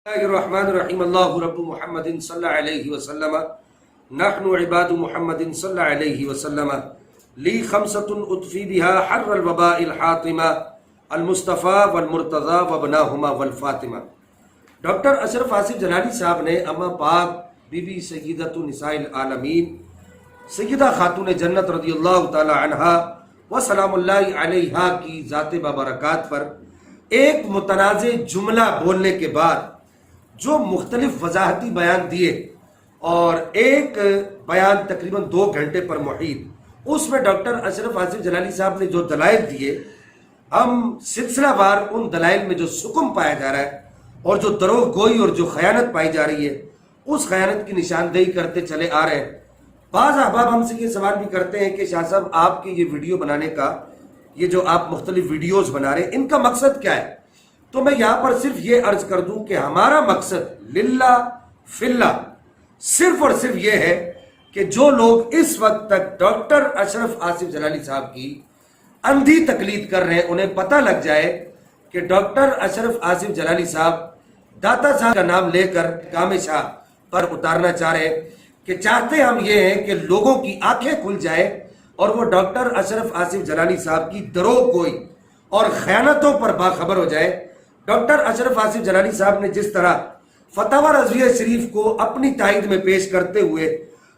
الرحمن الرحیم اللہ رب محمد صلی اللہ علیہ وسلم نحن عباد محمد صلی اللہ علیہ وسلم لی خمسۃ اطفی بها حر الوباء الحاطمہ المصطفیٰ والمرتضیٰ وابناہما والفاطمہ۔ ڈاکٹر اشرف آصف جلالی صاحب نے اما پاک بی بی سیدۃ نساء العالمین سیدہ خاتون جنت رضی اللہ تعالی عنہا و سلام اللہ علیہا کی ذات بابرکات پر ایک متنازع جملہ بولنے کے بعد جو مختلف وضاحتی بیان دیے اور ایک بیان تقریباً 2 گھنٹے پر محیط، اس میں ڈاکٹر اشرف آصف جلالی صاحب نے جو دلائل دیے، ہم سلسلہ وار ان دلائل میں جو سکم پایا جا رہا ہے اور جو دروغ گوئی اور جو خیانت پائی جا رہی ہے، اس خیانت کی نشاندہی کرتے چلے آ رہے ہیں۔ بعض احباب ہم سے یہ سوال بھی کرتے ہیں کہ شاہ صاحب آپ کی یہ ویڈیو بنانے کا، یہ جو آپ مختلف ویڈیوز بنا رہے ہیں، ان کا مقصد کیا ہے؟ تو میں یہاں پر صرف یہ عرض کر دوں کہ ہمارا مقصد للہ فی اللہ صرف اور صرف یہ ہے کہ جو لوگ اس وقت تک ڈاکٹر اشرف آصف جلالی صاحب کی اندھی تقلید کر رہے ہیں، انہیں پتہ لگ جائے کہ ڈاکٹر اشرف آصف جلالی صاحب داتا صاحب کا نام لے کر کام شاہ پر اتارنا چاہ رہے ہیں، کہ چاہتے ہم یہ ہیں کہ لوگوں کی آنکھیں کھل جائے اور وہ ڈاکٹر اشرف آصف جلالی صاحب کی دروغ گوئی اور خیانتوں پر باخبر ہو جائے۔ ڈاکٹر اشرف آصف جلالی صاحب نے جس طرح فتاوی رضویہ شریف کو اپنی تائید میں پیش کرتے ہوئے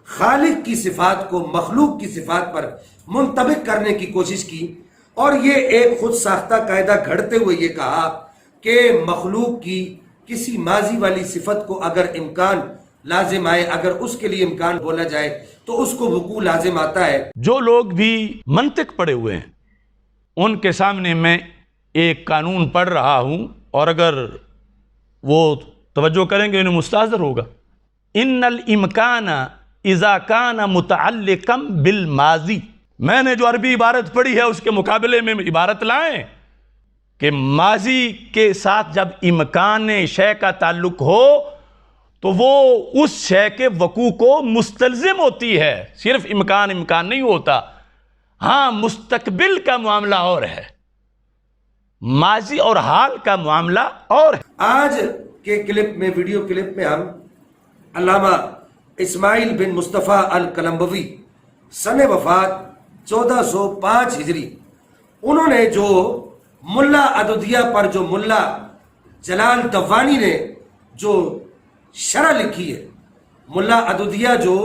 خالق کی صفات کو مخلوق کی صفات پر منطبق کرنے کی کوشش کی، اور یہ ایک خود ساختہ قاعدہ گھڑتے ہوئے یہ کہا کہ مخلوق کی کسی ماضی والی صفت کو اگر امکان لازم آئے، اگر اس کے لیے امکان بولا جائے تو اس کو وقوع لازم آتا ہے۔ جو لوگ بھی منطق پڑھے ہوئے ہیں ان کے سامنے میں ایک قانون پڑھ رہا ہوں، اور اگر وہ توجہ کریں گے انہیں مستحضر ہوگا۔ ان الامکان اذا کان متعلقا بالماضی، میں نے جو عربی عبارت پڑھی ہے اس کے مقابلے میں عبارت لائیں کہ ماضی کے ساتھ جب امکان شے کا تعلق ہو تو وہ اس شے کے وقوع کو مستلزم ہوتی ہے، صرف امکان نہیں ہوتا۔ ہاں، مستقبل کا معاملہ اور ہے، ماضی اور حال کا معاملہ اور ہے۔ آج کے کلپ میں، ویڈیو کلپ میں، ہم علامہ اسماعیل بن مصطفیٰ القلمبوی سن وفات 1405 ہجری، انہوں نے جو ملا عدودیہ پر جو ملا جلال دوانی نے جو شرح لکھی ہے، ملا عدودیہ جو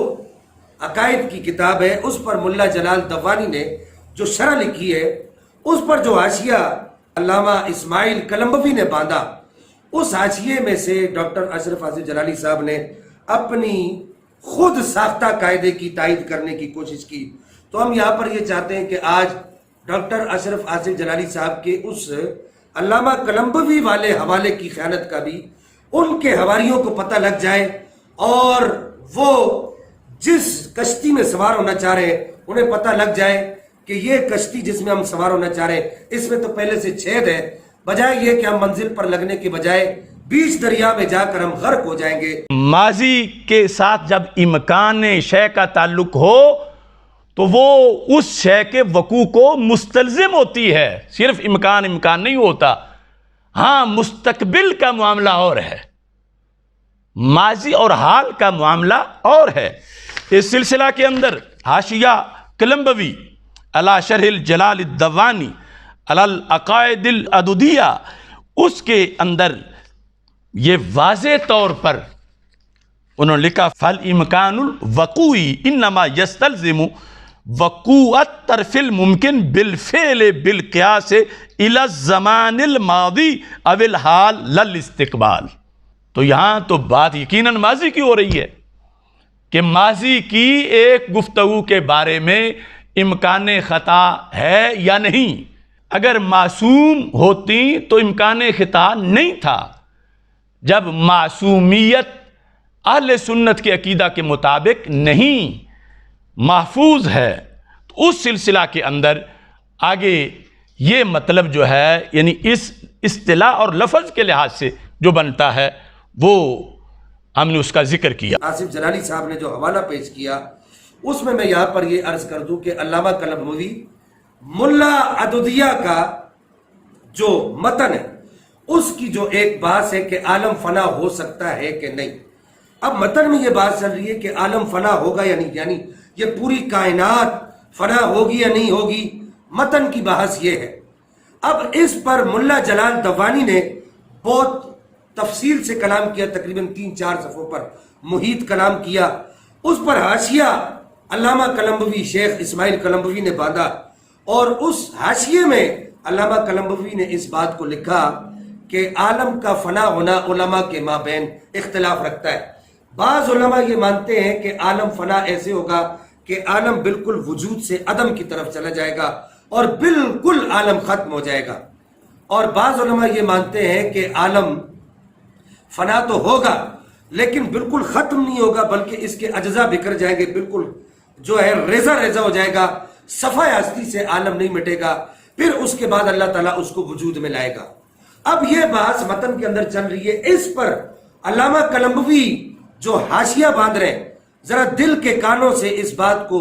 عقائد کی کتاب ہے، اس پر ملا جلال دوانی نے جو شرح لکھی ہے، اس پر جو حاشیہ علامہ اسماعیل قلمبوی نے باندھا، اس حاشیے میں سے ڈاکٹر اشرف آصف جلالی صاحب نے اپنی خود ساختہ قاعدے کی تائید کرنے کی کوشش کی۔ تو ہم یہاں پر یہ چاہتے ہیں کہ آج ڈاکٹر اشرف آصف جلالی صاحب کے اس علامہ قلمبوی والے حوالے کی خیانت کا بھی ان کے حواریوں کو پتہ لگ جائے، اور وہ جس کشتی میں سوار ہونا چاہ رہے ہیں انہیں پتہ لگ جائے کہ یہ کشتی جس میں ہم سوار ہونا چاہ رہے ہیں اس میں تو پہلے سے چھید ہے، بجائے یہ کہ ہم منزل پر لگنے کے بجائے بیچ دریا میں جا کر ہم غرق ہو جائیں گے۔ ماضی کے ساتھ جب امکان شے کا تعلق ہو تو وہ اس شے کے وقوع کو مستلزم ہوتی ہے، صرف امکان نہیں ہوتا۔ ہاں، مستقبل کا معاملہ اور ہے، ماضی اور حال کا معاملہ اور ہے۔ اس سلسلہ کے اندر حاشیہ قلمبوی علی شرح الجلال الدوانی علی العقائد العدودیہ، اس کے اندر یہ واضح طور پر انہوں نے لکھا فالامکان الوقوعی انما یستلزم وقوع الطرف الممکن بالفعل بالقیاس الی الزمان الماضی او الحال للاستقبال۔ تو یہاں تو بات یقیناً ماضی کی ہو رہی ہے کہ ماضی کی ایک گفتگو کے بارے میں امکان خطا ہے یا نہیں۔ اگر معصوم ہوتی تو امکان خطا نہیں تھا۔ جب معصومیت اہل سنت کے عقیدہ کے مطابق نہیں، محفوظ ہے، تو اس سلسلہ کے اندر آگے یہ مطلب جو ہے، یعنی اس اصطلاح اور لفظ کے لحاظ سے جو بنتا ہے وہ ہم نے اس کا ذکر کیا۔ آصف جلالی صاحب نے جو حوالہ پیش کیا اس میں یہاں پر یہ عرض کر دوں کہ علامہ قلمبوی ملا عدودیہ کا جو متن ہے اس کی جو ایک بات ہے کہ عالم فنا ہو سکتا ہے کہ نہیں. اب متن میں یہ بات چل رہی ہے کہ عالم فنا ہوگا یا نہیں، یعنی یہ پوری کائنات فنا ہوگی یا نہیں ہوگی، متن کی بحث یہ ہے. اب اس پر ملا جلال دوانی نے بہت تفصیل سے کلام کیا، تقریباً 3-4 صفحوں پر محیط کلام کیا. اس پر حاشیہ علامہ قلمبوی، شیخ اسماعیل قلمبوی نے باندھا، اور اس حاشیے میں علامہ قلمبوی نے اس بات کو لکھا کہ عالم کا فنا ہونا علماء کے مابین اختلاف رکھتا ہے. بعض علماء یہ مانتے ہیں کہ عالم فنا ایسے ہوگا کہ عالم بالکل وجود سے عدم کی طرف چلا جائے گا اور بالکل عالم ختم ہو جائے گا، اور بعض علماء یہ مانتے ہیں کہ عالم فنا تو ہوگا لیکن بالکل ختم نہیں ہوگا، بلکہ اس کے اجزاء بکھر جائیں گے، بالکل جو ہے ریزہ ریزہ ہو جائے گا، صفحہ ہستی سے عالم نہیں مٹے گا، پھر اس کے بعد اللہ تعالیٰ اس کو وجود میں لائے گا. اب یہ بات متن کے اندر چل رہی ہے. اس پر علامہ قلمبوی جو حاشیہ باندھ رہے ہیں، ذرا دل کے کانوں سے اس بات کو،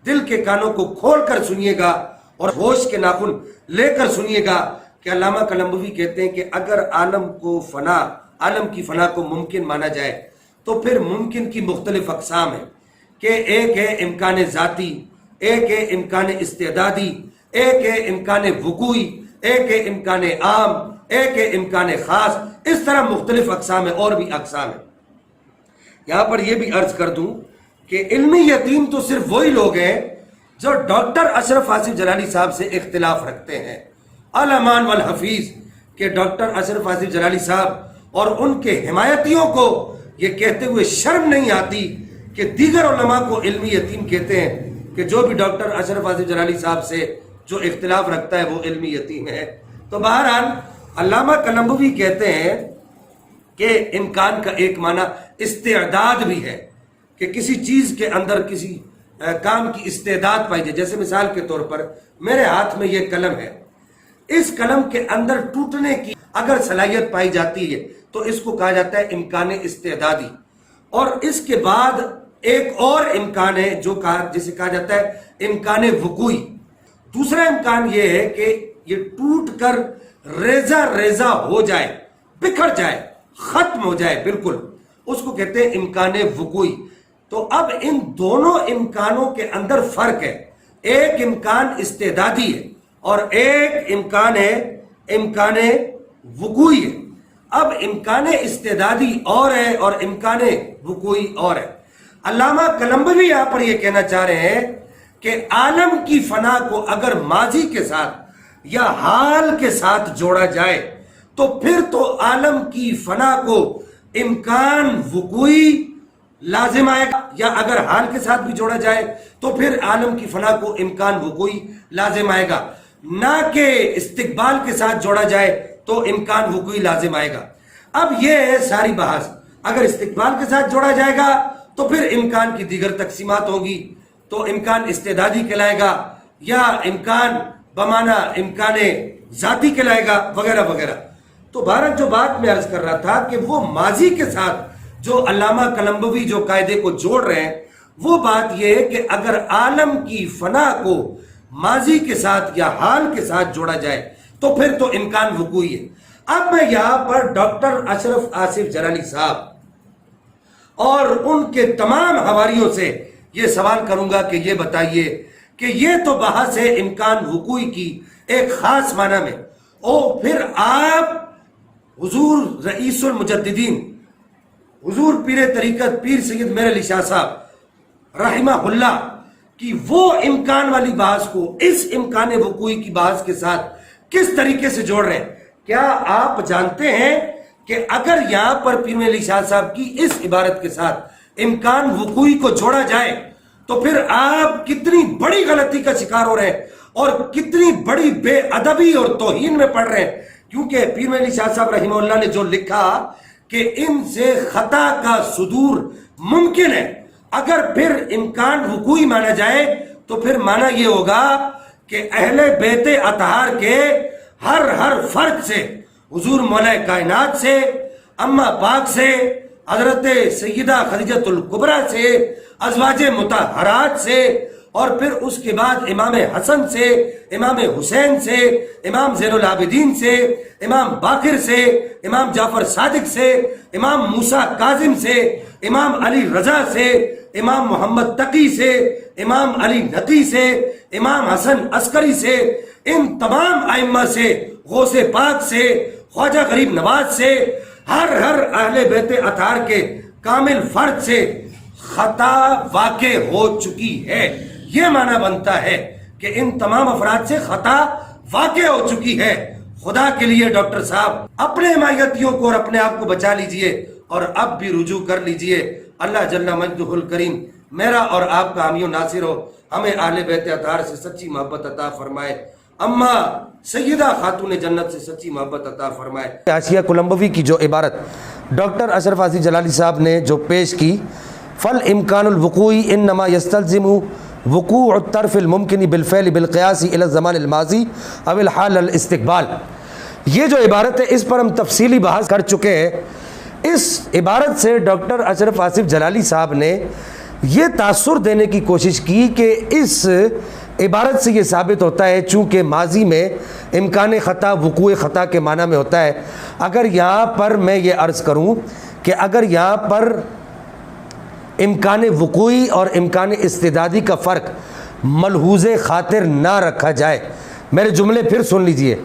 دل کے کانوں کو کھول کر سنیے گا اور ہوش کے ناخن لے کر سنیے گا کہ علامہ قلمبوی کہتے ہیں کہ اگر عالم کی فنا کو ممکن مانا جائے تو پھر ممکن کی مختلف اقسام ہیں، کہ ایک ہے امکان ذاتی، ایک ہے امکان استعدادی، ایک ہے امکان وقوعی، ایک ہے امکان عام، ایک ہے امکان خاص. اس طرح مختلف اقسام ہیں، اور بھی اقسام ہیں. یہاں پر یہ بھی عرض کر دوں کہ علمی یتیم تو صرف وہی لوگ ہیں جو ڈاکٹر اشرف آصف جلالی صاحب سے اختلاف رکھتے ہیں. الامان والحفیظ کہ ڈاکٹر اشرف آصف جلالی صاحب اور ان کے حمایتیوں کو یہ کہتے ہوئے شرم نہیں آتی کہ دیگر علماء کو علمی یتیم کہتے ہیں کہ جو بھی ڈاکٹر اشرف آصف جلالی صاحب سے جو اختلاف رکھتا ہے وہ علمی یتیم ہے. تو بہرحال علامہ قلمبوی کہتے ہیں کہ امکان کا ایک معنی استعداد بھی ہے، کہ کسی چیز کے اندر کسی کام کی استعداد پائی جائے. جیسے مثال کے طور پر میرے ہاتھ میں یہ قلم ہے، اس قلم کے اندر ٹوٹنے کی اگر صلاحیت پائی جاتی ہے تو اس کو کہا جاتا ہے امکان استعدادی. اور اس کے بعد ایک اور امکان ہے جسے کہا جاتا ہے امکان وقوعی. دوسرا امکان یہ ہے کہ یہ ٹوٹ کر ریزہ ریزہ ہو جائے، بکھر جائے، ختم ہو جائے بالکل، اس کو کہتے ہیں امکان وقوعی. تو اب ان دونوں امکانوں کے اندر فرق ہے. ایک امکان استعدادی ہے اور ایک امکان ہے امکان وقوعی ہے. اب امکان استعدادی اور ہے اور امکان وقوعی اور ہے. علامہ قلمبوی یہاں پر یہ کہنا چاہ رہے ہیں کہ عالم کی فنا کو اگر ماضی کے ساتھ یا حال کے ساتھ جوڑا جائے تو پھر تو عالم کی فنا کو امکان وقوعی لازم آئے گا، یا اگر حال کے ساتھ بھی جوڑا جائے تو پھر عالم کی فنا کو امکان وقوعی لازم آئے گا، نہ کہ استقبال کے ساتھ جوڑا جائے تو امکان وقوعی لازم آئے گا. اب یہ ہے ساری بحث. اگر استقبال کے ساتھ جوڑا جائے گا تو پھر امکان کی دیگر تقسیمات ہوگی، تو امکان استعدادی کہلائے گا یا امکان بمانا امکان ذاتی کہلائے گا وغیرہ وغیرہ. تو بھارت جو بات میں عرض کر رہا تھا کہ وہ ماضی کے ساتھ جو علامہ قلمبوی جو قاعدے کو جوڑ رہے ہیں، وہ بات یہ ہے کہ اگر عالم کی فنا کو ماضی کے ساتھ یا حال کے ساتھ جوڑا جائے تو پھر تو امکان وقوعی ہے. اب میں یہاں پر ڈاکٹر اشرف آصف جلالی صاحب اور ان کے تمام حواریوں سے یہ سوال کروں گا کہ یہ بتائیے کہ یہ تو بحث ہے امکان وقوعی کی ایک خاص معنی میں، اور پھر آپ حضور رئیس المجددین حضور پیر طریقت پیر سید میر علی شاہ صاحب رحمہ اللہ کی وہ امکان والی بحث کو اس امکان وقوعی کی بحث کے ساتھ کس طریقے سے جوڑ رہے ہیں. کیا آپ جانتے ہیں کہ اگر یہاں پر پیر علی شاہ صاحب کی اس عبارت کے ساتھ امکان وقوعی کو جوڑا جائے تو پھر آپ کتنی بڑی غلطی کا شکار ہو رہے ہیں اور کتنی بڑی بے ادبی اور توہین میں پڑ رہے ہیں. کیونکہ پیر علی شاہ صاحب رحمہ اللہ نے جو لکھا کہ ان سے خطا کا صدور ممکن ہے، اگر پھر امکان وقوعی مانا جائے تو پھر مانا یہ ہوگا کہ اہل بیت اطہار کے ہر فرد سے، حضور مولا کائنات سے، اماں پاک سے، حضرت سیدہ خدیجہ الکبریٰ سے، ازواج مطہرات سے اور پھر اس کے بعد امام حسن سے، امام حسین سے، امام زین العابدین سے، امام باقر سے، امام جعفر صادق سے، امام موسیٰ کاظم سے، امام علی رضا سے، امام محمد تقی سے، امام علی نقی سے، امام حسن عسکری سے، ان تمام ائمہ سے، غوث پاک سے، خواجہ غریب نواز سے، ہر اہل بیت اطہار کے کامل فرد سے خطا واقع ہو چکی ہے۔ یہ معنی بنتا ہے کہ ان تمام افراد سے خطا واقع ہو چکی ہے۔ خدا کے لیے ڈاکٹر صاحب اپنے حمایتیوں کو اور اپنے آپ کو بچا لیجئے اور اب بھی رجوع کر لیجئے۔ اللہ جل مجدہ الکریم میرا اور آپ کا حامی و ناصر ہو، ہمیں اہل بیت اطہار سے سچی محبت عطا فرمائے، اما سیدہ خاتون جنت سے سچی محبت عطا فرمائے۔ حاشیہ کولمبوی کی جو عبارت ڈاکٹر اشرف عاصی جلالی صاحب نے جو پیش کی، فل امکان الوقوعی انما یستلزم وقوع الطرف الممکن بالفعل بالقیاس الى الزمان الماضی او الحال الاستقبال، یہ جو عبارت ہے اس پر ہم تفصیلی بحث کر چکے ہیں۔ اس عبارت سے ڈاکٹر اشرف آصف جلالی صاحب نے یہ تاثر دینے کی کوشش کی کہ اس عبارت سے یہ ثابت ہوتا ہے چونکہ ماضی میں امکان خطا وقوع خطا کے معنی میں ہوتا ہے۔ اگر یہاں پر میں یہ عرض کروں کہ اگر یہاں پر امکان وقوعی اور امکان استعدادی کا فرق ملحوظ خاطر نہ رکھا جائے، میرے جملے پھر سن لیجئے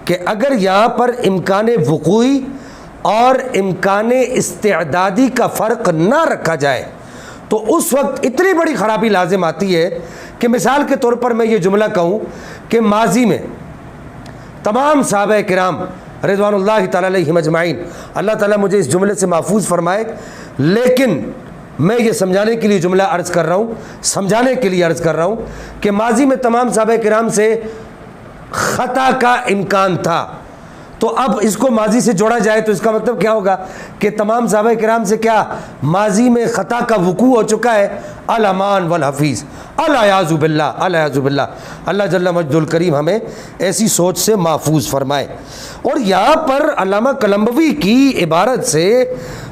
کہ اگر یہاں پر امکان وقوعی اور امکان استعدادی کا فرق نہ رکھا جائے تو اس وقت اتنی بڑی خرابی لازم آتی ہے کہ مثال کے طور پر میں یہ جملہ کہوں کہ ماضی میں تمام صحابہ کرام رضوان اللہ تعالیٰ علیہم اجمعین، اللہ تعالیٰ مجھے اس جملے سے محفوظ فرمائے، لیکن میں یہ سمجھانے کے لیے جملہ عرض کر رہا ہوں کہ ماضی میں تمام صحابہ کرام سے خطا کا امکان تھا، تو اب اس کو ماضی سے جوڑا جائے تو اس کا مطلب کیا ہوگا کہ تمام صحابہ کرام سے کیا ماضی میں خطا کا وقوع ہو چکا ہے۔ الامان والحفیظ، الیاذ باللہ، اللہ جل مجدہ الکریم ہمیں ایسی سوچ سے محفوظ فرمائے۔ اور یہاں پر علامہ قلمبوی کی عبارت سے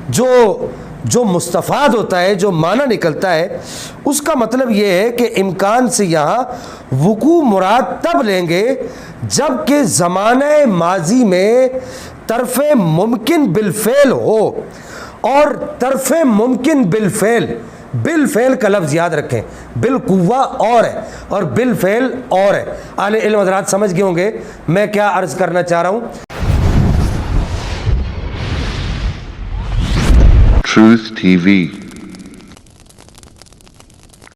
جو مستفاد ہوتا ہے، جو معنی نکلتا ہے، اس کا مطلب یہ ہے کہ امکان سے یہاں وقوع مراد تب لیں گے جب کہ زمانہ ماضی میں طرف ممکن بالفعل ہو، اور طرف ممکن بالفعل کا لفظ یاد رکھیں، بالقوہ اور ہے اور بالفعل اور ہے۔ اہل علم حضرات سمجھ گئے ہوں گے میں کیا عرض کرنا چاہ رہا ہوں۔ Truth TV